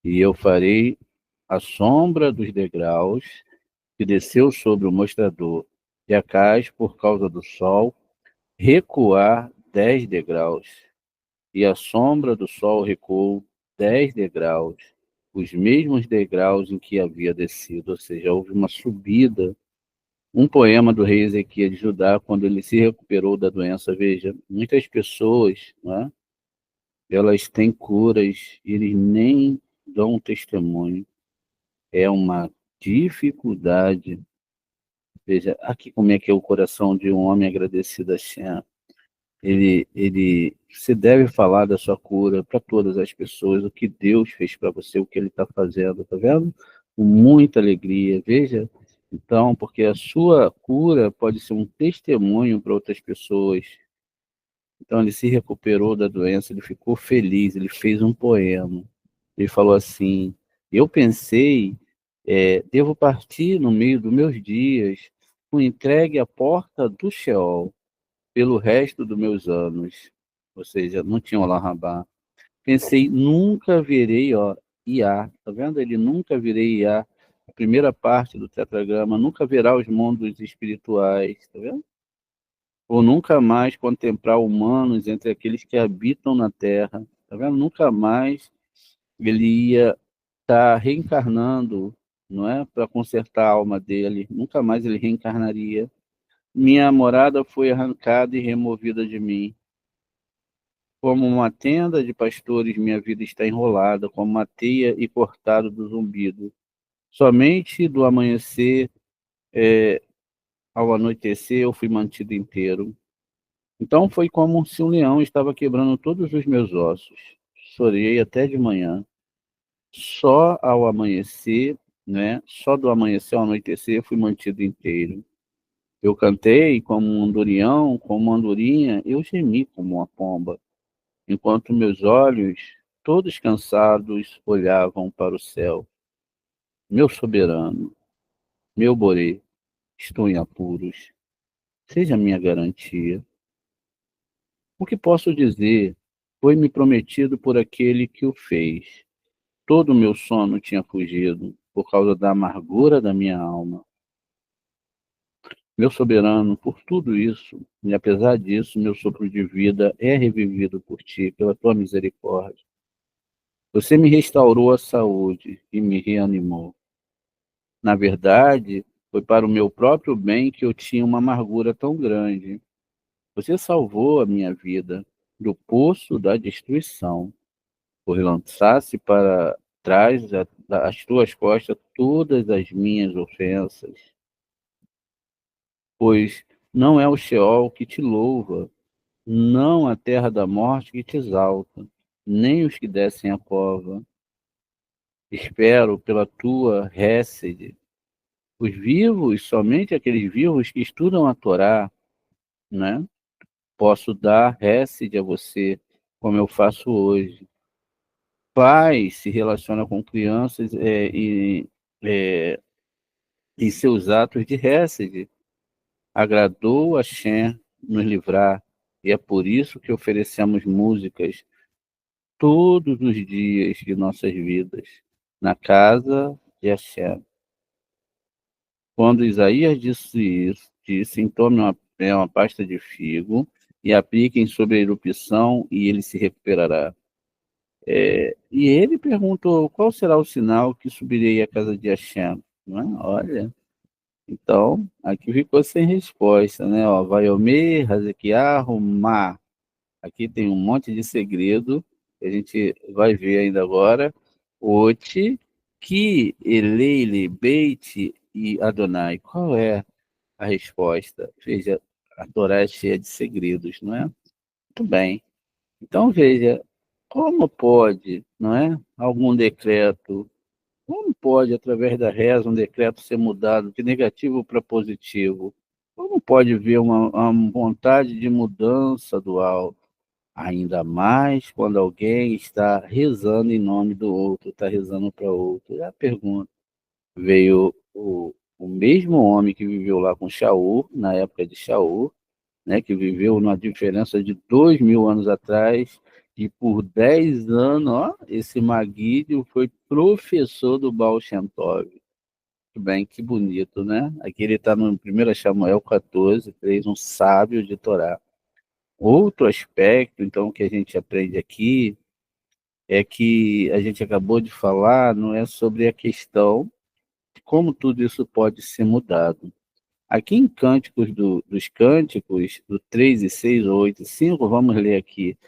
Speaker 1: E eu farei a sombra dos degraus que desceu sobre o mostrador de Acais por causa do sol recuar 10 degraus. E a sombra do sol recuou 10 degraus, os mesmos degraus em que havia descido, ou seja, houve uma subida. Um poema do rei Ezequias de Judá, quando ele se recuperou da doença, veja, muitas pessoas, né, elas têm curas e eles nem dão testemunho. É uma dificuldade. Veja, aqui como é que é o coração de um homem agradecido a Shem. Você deve falar da sua cura para todas as pessoas, o que Deus fez para você, o que Ele está fazendo, tá vendo? Com muita alegria, veja. Então, porque a sua cura pode ser um testemunho para outras pessoas. Então, ele se recuperou da doença, ele ficou feliz, ele fez um poema. Ele falou assim: eu pensei, devo partir no meio dos meus dias, com entregue à porta do Sheol pelo resto dos meus anos. Ou seja, não tinha o Rabá. Pensei, nunca verei, ó, Iá. Tá vendo? Ele nunca verei Iá. A primeira parte do tetragrama, nunca verá os mundos espirituais. Tá vendo? ou nunca mais contemplar humanos entre aqueles que habitam na terra. Tá vendo? Nunca mais ele ia estar reencarnando, não é? Para consertar a alma dele. Nunca mais ele reencarnaria. Minha morada foi arrancada e removida de mim. Como uma tenda de pastores, minha vida está enrolada, como uma teia e cortada do zumbido. Somente do amanhecer ao anoitecer eu fui mantido inteiro. Então foi como se um leão estava quebrando todos os meus ossos. Chorei até de manhã. Só ao amanhecer, né? Só do amanhecer ao anoitecer fui mantido inteiro. Eu cantei como um andorinhão, como uma andorinha, eu gemi como uma pomba, enquanto meus olhos, todos cansados, olhavam para o céu. Meu soberano, meu Borê, estou em apuros. Seja minha garantia. O que posso dizer? Foi-me prometido por aquele que o fez. Todo o meu sono tinha fugido por causa da amargura da minha alma. Meu soberano, por tudo isso, e apesar disso, meu sopro de vida é revivido por ti, pela tua misericórdia. Você me restaurou a saúde e me reanimou. Na verdade, foi para o meu próprio bem que eu tinha uma amargura tão grande. Você salvou a minha vida do poço da destruição, por lançar-se para trás das tuas costas todas as minhas ofensas. Pois não é o Sheol que te louva, não a terra da morte que te exalta, nem os que descem a cova. Espero pela tua récede. Os vivos, somente aqueles vivos que estudam a Torá, né? Posso dar récede a você, como eu faço hoje. Pai se relaciona com crianças é, e seus atos de récede. Agradou a Shem nos livrar, e é por isso que oferecemos músicas todos os dias de nossas vidas, na casa de Hashem. Quando Isaías disse isso, disse, tome uma pasta de figo e apliquem sobre a erupção e ele se recuperará. E ele perguntou, qual será o sinal que subirei à casa de Hashem? Não é? Olha, então, aqui ficou sem resposta, né? Ó, Vaiomer, Hazekiah, Ma. Aqui tem um monte de segredo que a gente vai ver ainda agora. Oti, Ki, Eleile, Beit e Adonai. Qual é a resposta? Veja, a Torá é cheia de segredos, não é? Muito bem. Então, veja, como pode, não é? Algum decreto, como pode, através da reza, um decreto ser mudado de negativo para positivo? Como pode haver uma vontade de mudança do alto? Ainda mais quando alguém está rezando em nome do outro, está rezando para outro. É a pergunta. Veio o mesmo homem que viveu lá com Shaul, na época de Shaul, né, que viveu numa diferença de 2.000 anos atrás, e por 10 anos, ó, esse Magídio foi professor do Baal Shem Tov. Muito bem, que bonito, né? Aqui ele está no 1 Samuel 14:3, um sábio de Torá. Outro aspecto, então, que a gente aprende aqui é que a gente acabou de falar, não é sobre a questão de como tudo isso pode ser mudado. Aqui em Cânticos dos Cânticos, do 3 e 6 ou 8 e 5, vamos ler aqui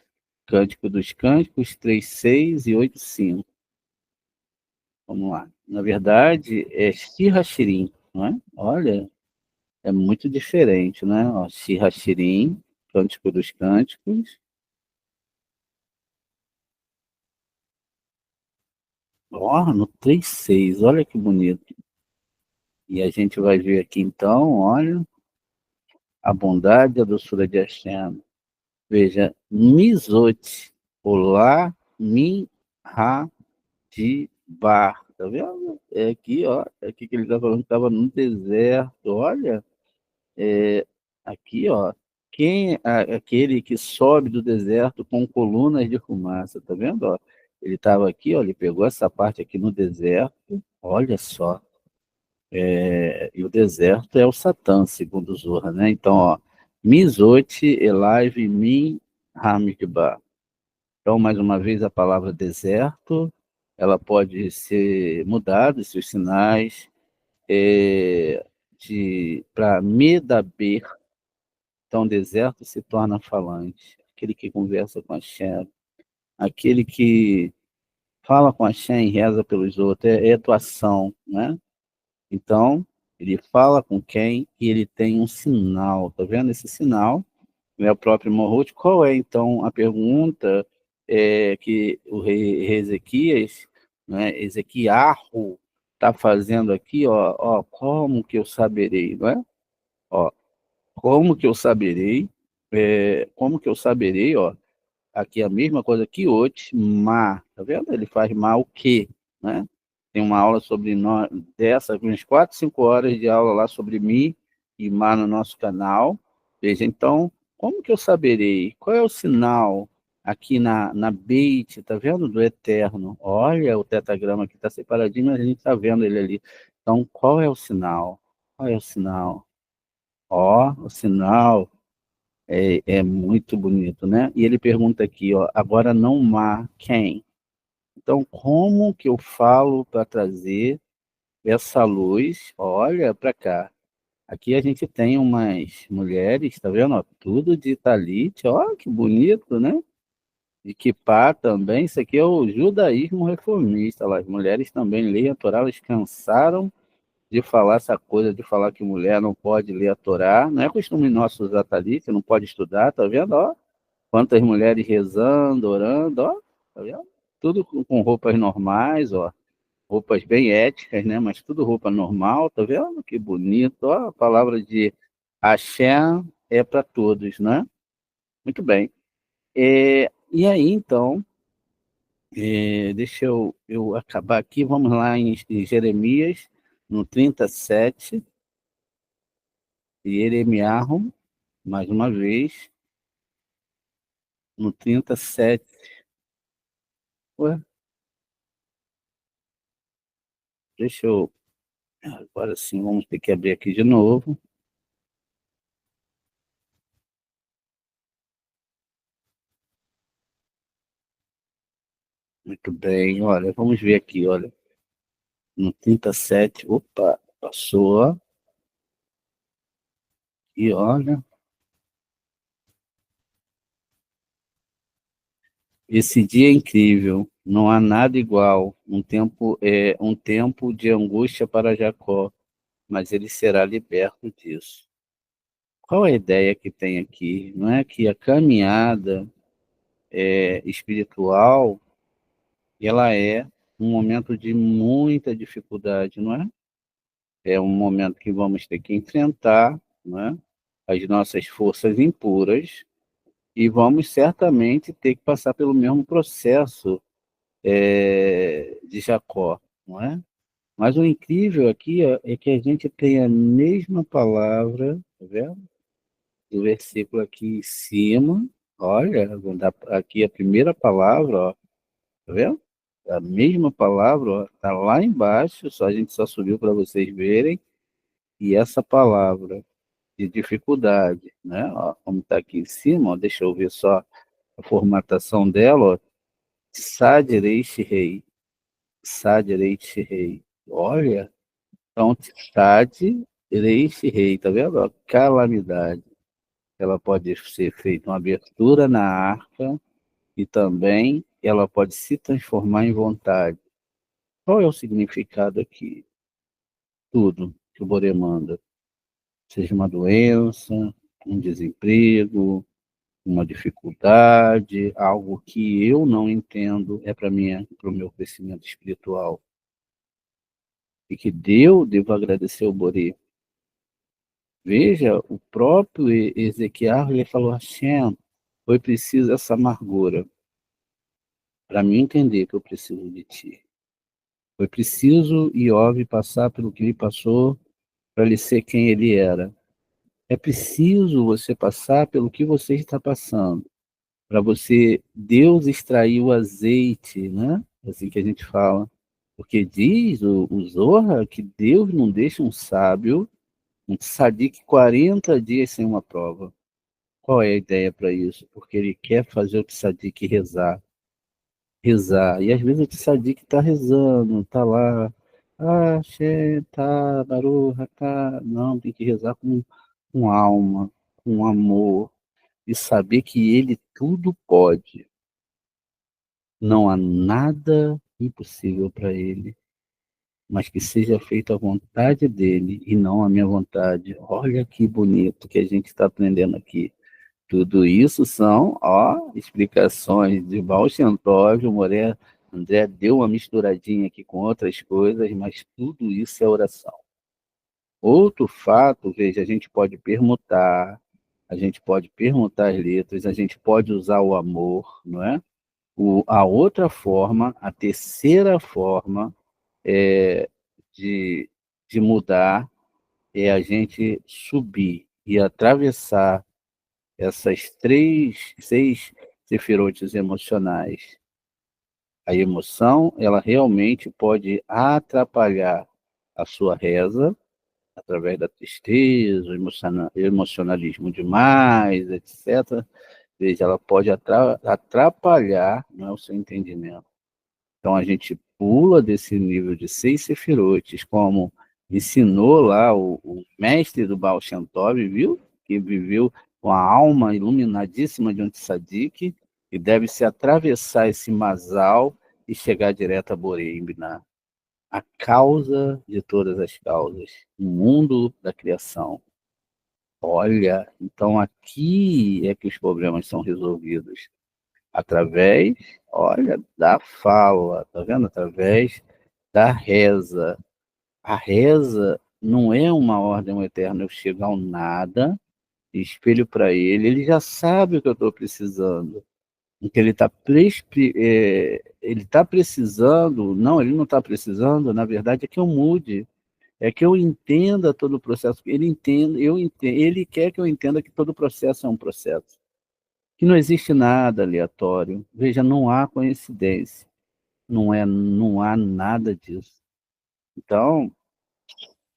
Speaker 1: Cântico dos Cânticos 3, 6 e 8 e 5. Vamos lá. Na verdade, é Shir Hashirim, não é? Olha, é muito diferente, né? Ó, Shir Hashirim, Cântico dos Cânticos. Ó, no 3, 6, olha que bonito. E a gente vai ver aqui então, olha, a bondade e a doçura de Hashem. Veja, Mizot, Olá, Min, Ha, de Bar. Tá vendo? É aqui, ó. É aqui que ele está falando que estava no deserto. Olha, aqui, ó. Quem é aquele que sobe do deserto com colunas de fumaça? Tá vendo? Ó? Ele estava aqui, ó. Ele pegou essa parte aqui no deserto. Olha só. E o deserto é o Satã, segundo Zohar, né? Então, ó. Mizot Elaiv Min Hamidbar. Então, mais uma vez, a palavra deserto, ela pode ser mudada, seus sinais, para medaber. Então, deserto se torna falante, aquele que conversa com a Hashem, aquele que fala com a Hashem e reza pelos outros, é atuação, né? Então, ele fala com quem e ele tem um sinal, tá vendo esse sinal? É o próprio Morrut. Qual é, então, a pergunta que o rei Ezequias, né, Ezequiarro, está fazendo aqui, ó, como que eu saberei, não é? Ó, como que eu saberei, ó, aqui a mesma coisa que Ot, ma, tá vendo? Ele faz ma o quê, né? Tem uma aula sobre nós, umas 4, 5 horas de aula lá sobre mi e ma no nosso canal. Veja, então, como que eu saberei? Qual é o sinal aqui na Beit, tá vendo? Do Eterno. Olha, o tetagrama aqui está separadinho, mas a gente está vendo ele ali. Então, qual é o sinal? Qual é o sinal? Ó, o sinal é muito bonito, né? E ele pergunta aqui, ó, agora não há quem? Então, como que eu falo para trazer essa luz? Olha para cá. Aqui a gente tem umas mulheres, tá vendo? Ó, tudo de talit, ó, que bonito, né? De kippá também. Isso aqui é o judaísmo reformista. Lá. As mulheres também leem a Torá, elas cansaram de falar essa coisa, de falar que mulher não pode ler a Torá. Não é costume nosso usar talit, não pode estudar, tá vendo? Ó, quantas mulheres rezando, orando, ó, tá vendo? Tudo com roupas normais, ó, roupas bem éticas, né? Mas tudo roupa normal, tá vendo? Que bonito, ó, a palavra de Hashem é para todos, né? Muito bem. E aí, então, deixa eu acabar aqui, vamos lá em Jeremias, no 37, e Jeremiarro, mais uma vez, no 37. Ué, deixa eu. Agora sim, vamos ter que abrir aqui de novo. Muito bem, olha, vamos ver aqui, olha. No 37, opa, passou, ó, e olha, esse dia é incrível, não há nada igual. Um tempo de angústia para Jacó, mas ele será liberto disso. Qual a ideia que tem aqui? Não é que a caminhada espiritual, ela é um momento de muita dificuldade, não é? É um momento que vamos ter que enfrentar, não é? As nossas forças impuras e vamos certamente ter que passar pelo mesmo processo de Jacó, não é? Mas o incrível aqui é que a gente tem a mesma palavra, tá vendo? Do versículo aqui em cima, olha, vou dar aqui a primeira palavra, ó, tá vendo? A mesma palavra, ó, tá lá embaixo, a gente só subiu para vocês verem, e essa palavra de dificuldade, né? Ó, como está aqui em cima, ó, deixa eu ver só a formatação dela, ó, Sadirei Rei, Sadirei Rei. Olha, então Sadirei Rei, tá vendo? Ó, calamidade. Ela pode ser feita uma abertura na arca e também ela pode se transformar em vontade. Qual é o significado aqui? Tudo que o Boré manda, seja uma doença, um desemprego, uma dificuldade, algo que eu não entendo, é para o meu crescimento espiritual. E que devo agradecer ao Boré. Veja, o próprio Ezequiel, ele falou, Hashem, foi preciso essa amargura para mim entender que eu preciso de ti. Foi preciso Iov passar pelo que ele passou para ele ser quem ele era. É preciso você passar pelo que você está passando para você, Deus extrair o azeite, né? Assim que a gente fala. Porque diz o Zohar que Deus não deixa um sábio, um tzadik 40 dias sem uma prova. Qual é a ideia para isso? Porque ele quer fazer o tzadik rezar, rezar. E às vezes o tzadik está rezando, está lá, Shem, tá, Baruch, tá. Não, tem que rezar com alma, com amor, e saber que ele tudo pode. Não há nada impossível para ele, mas que seja feita a vontade dele e não a minha vontade. Olha que bonito que a gente está aprendendo aqui. Tudo isso são, explicações de Baal Shem Tov. O André deu uma misturadinha aqui com outras coisas, mas tudo isso é oração. Outro fato, veja, a gente pode permutar as letras, a gente pode usar o amor, não é? A outra forma, a terceira forma é, de, de mudar é a gente subir e atravessar essas seis sefirotes emocionais. A emoção, ela realmente pode atrapalhar a sua reza, através da tristeza, emocionalismo demais, etc. Veja, ela pode atrapalhar, não é, o seu entendimento. Então a gente pula desse nível de seis sefirotes, como ensinou lá o mestre do Baal Shem Tov, viu? Que viveu com a alma iluminadíssima de um tzadik, e deve-se atravessar esse masal e chegar direto a Borei Biná, a causa de todas as causas, o mundo da criação. Olha, então aqui é que os problemas são resolvidos através, olha, da fala, tá vendo? Através da reza. A reza não é uma ordem eterna. Eu chego ao nada, espelho para ele já sabe o que eu estou precisando. O que ele está precisando, não, ele não está precisando, na verdade é que eu mude, é que eu entenda todo o processo. Ele entende, eu entendo, ele quer que eu entenda que todo processo é um processo, que não existe nada aleatório. Veja, não há coincidência, não há nada disso. Então,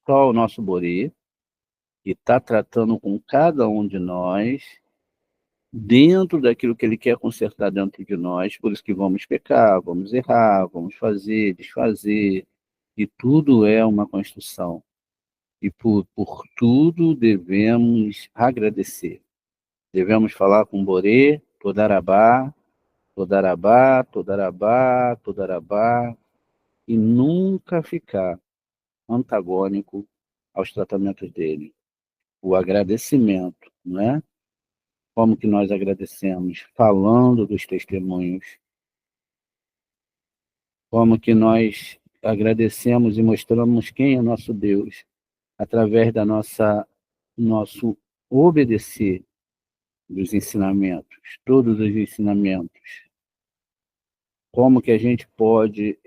Speaker 1: só o nosso Bori, que está tratando com cada um de nós, dentro daquilo que ele quer consertar dentro de nós, por isso que vamos pecar, vamos errar, vamos fazer, desfazer, e tudo é uma construção. E por tudo devemos agradecer. Devemos falar com Borê, Todarabá, Todarabá, Todarabá, Todarabá, e nunca ficar antagônico aos tratamentos dele. O agradecimento, não é? Como que nós agradecemos? Falando dos testemunhos. Como que nós agradecemos e mostramos quem é nosso Deus através da nosso obedecer dos ensinamentos, todos os ensinamentos. Como que a gente pode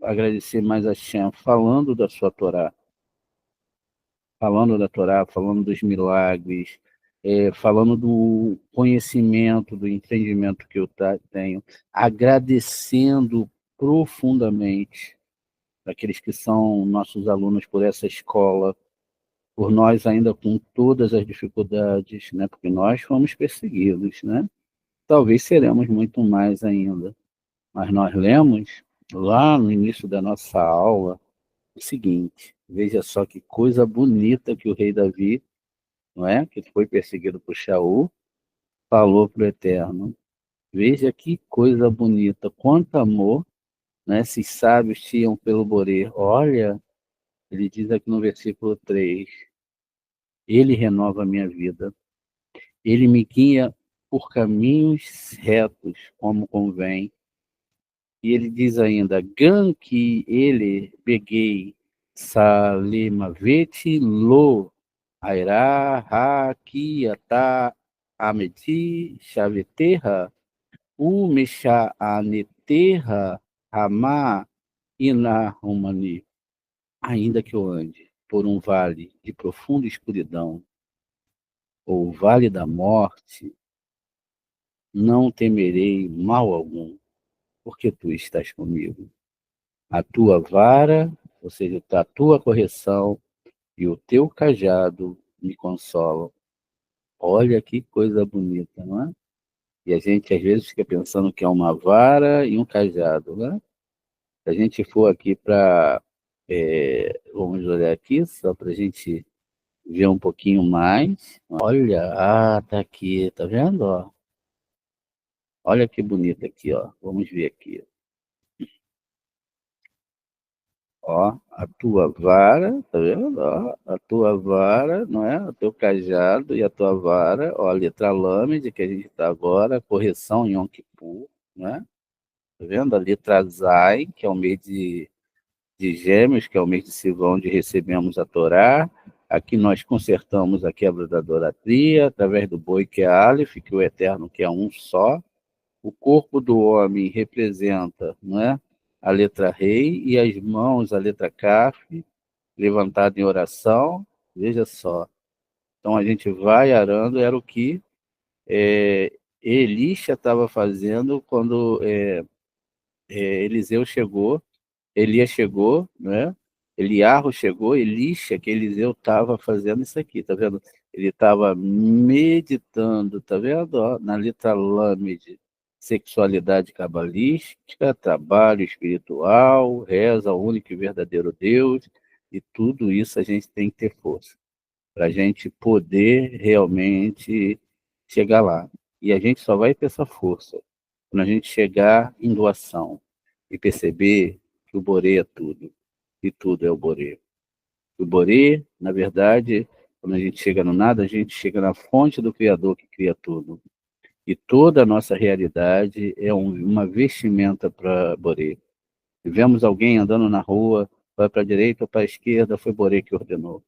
Speaker 1: agradecer mais a Shem? Falando da sua Torá, falando da Torá, falando dos milagres, falando do conhecimento, do entendimento que eu tenho, agradecendo profundamente aqueles que são nossos alunos por essa escola, por nós ainda com todas as dificuldades, né? Porque nós fomos perseguidos, né? Talvez seremos muito mais ainda. Mas nós lemos lá no início da nossa aula o seguinte: veja só que coisa bonita que o rei Davi, não é? Que foi perseguido por Shaul, falou para o Eterno. Veja que coisa bonita, quanto amor, né? Esses sábios tinham pelo Borê. Olha, ele diz aqui no versículo 3: ele renova a minha vida, ele me guia por caminhos retos, como convém. E ele diz ainda: Ganki ele peguei salimaveti lo aira hakiata ameti chaveterra umesha aneterra hama inahumani. Ainda que eu ande por um vale de profunda escuridão, ou vale da morte, não temerei mal algum, porque tu estás comigo. A tua vara, ou seja, a tua correção e o teu cajado me consolam. Olha que coisa bonita, não é? E a gente às vezes fica pensando que é uma vara e um cajado, né? Se a gente for aqui para, vamos olhar aqui, só para a gente ver um pouquinho mais. Olha, tá aqui, tá vendo? Ó? Olha que bonito aqui, ó. Vamos ver aqui. Ó, a tua vara, tá vendo? Ó, a tua vara, não é? O teu cajado e a tua vara, ó, a letra lâmide que a gente está agora, correção em Yom Kippur, né? Tá vendo? A letra Zai, que é o mês de Gêmeos, que é o mês de Sivan, onde recebemos a Torá. Aqui nós consertamos a quebra da idolatria, através do boi, que é Aleph, que é o eterno, que é um só. O corpo do homem representa, não é? A letra Rei, e as mãos, a letra Kaf, levantada em oração. Veja só. Então a gente vai arando, era o que Elisha estava fazendo quando Eliseu chegou, Elias chegou, né? Eliarro chegou, Elisha, que Eliseu estava fazendo isso aqui, tá vendo? Ele estava meditando, tá vendo? Ó, na letra Lâmede, sexualidade cabalística, trabalho espiritual, reza ao único e verdadeiro Deus, e tudo isso a gente tem que ter força para a gente poder realmente chegar lá. E a gente só vai ter essa força quando a gente chegar em doação e perceber que o Borê é tudo, e tudo é o Borê. O Borê, na verdade, quando a gente chega no nada, a gente chega na fonte do Criador que cria tudo. E toda a nossa realidade é uma vestimenta para Borê. Se vemos alguém andando na rua, vai para a direita ou para a esquerda, foi Borê que ordenou.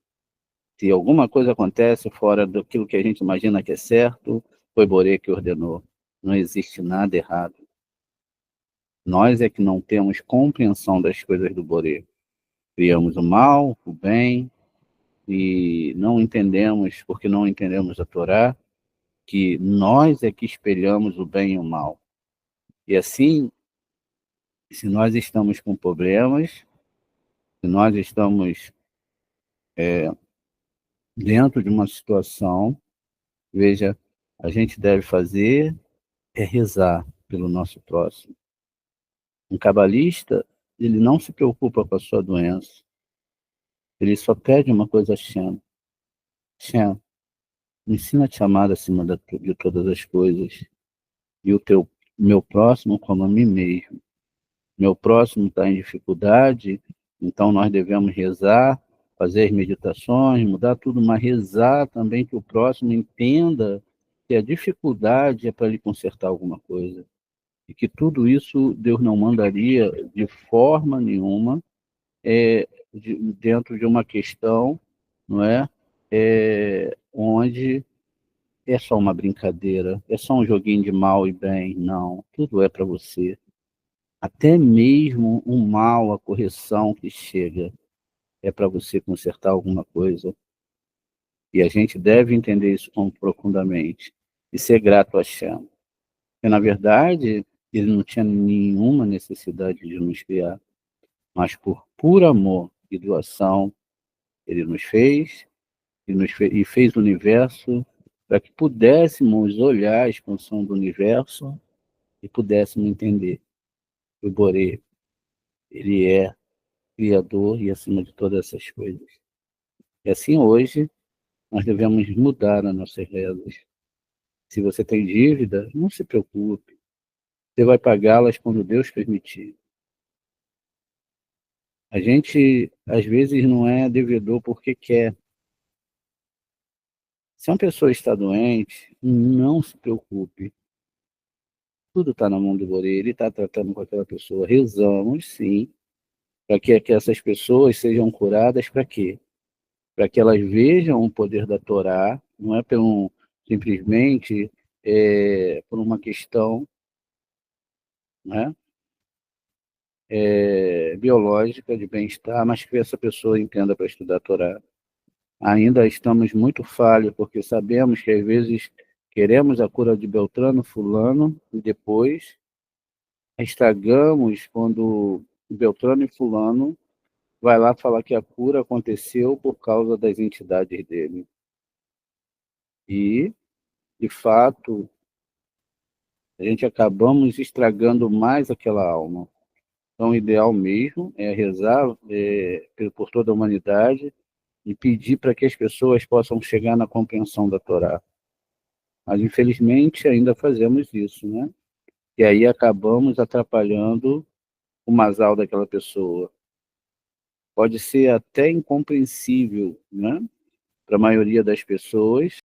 Speaker 1: Se alguma coisa acontece fora daquilo que a gente imagina que é certo, foi Borê que ordenou. Não existe nada errado. Nós é que não temos compreensão das coisas do Borê. Criamos o mal, o bem, e não entendemos, porque não entendemos a Torá, que nós é que espelhamos o bem e o mal. E assim, se nós estamos com problemas, se nós estamos dentro de uma situação, veja, a gente deve fazer é rezar pelo nosso próximo. Um cabalista, ele não se preocupa com a sua doença. Ele só pede uma coisa a Shem. Shem, me ensina a te amar acima de todas as coisas. E o meu próximo como a mim mesmo. Meu próximo está em dificuldade, então nós devemos rezar, fazer as meditações, mudar tudo, mas rezar também que o próximo entenda que a dificuldade é para ele consertar alguma coisa. E que tudo isso Deus não mandaria de forma nenhuma dentro de uma questão, não é? Onde é só uma brincadeira, é só um joguinho de mal e bem. Não, tudo é para você. Até mesmo o mal, a correção que chega, é para você consertar alguma coisa. E a gente deve entender isso profundamente e ser grato a Shem. Porque, na verdade, ele não tinha nenhuma necessidade de nos criar, mas por puro amor e doação, ele nos fez, e fez o universo para que pudéssemos olhar a expansão do universo e pudéssemos entender que o Boré, ele é criador e acima de todas essas coisas. E assim hoje nós devemos mudar as nossas rezas. Se você tem dívida, não se preocupe. Você vai pagá-las quando Deus permitir. A gente, às vezes, não é devedor porque quer. Se uma pessoa está doente, não se preocupe. Tudo está na mão do Boré, ele está tratando com aquela pessoa. Rezamos, sim, para que essas pessoas sejam curadas, para quê? Para que elas vejam o poder da Torá, não é simplesmente por uma questão, né, biológica de bem-estar, mas que essa pessoa entenda para estudar a Torá. Ainda estamos muito falhos, porque sabemos que às vezes queremos a cura de Beltrano, Fulano, e depois estragamos quando Beltrano e Fulano vai lá falar que a cura aconteceu por causa das entidades dele. E, de fato, a gente acabamos estragando mais aquela alma. Então, o ideal mesmo é rezar por toda a humanidade e pedir para que as pessoas possam chegar na compreensão da Torá. Mas, infelizmente, ainda fazemos isso, né? E aí acabamos atrapalhando o masal daquela pessoa. Pode ser até incompreensível, né, para a maioria das pessoas,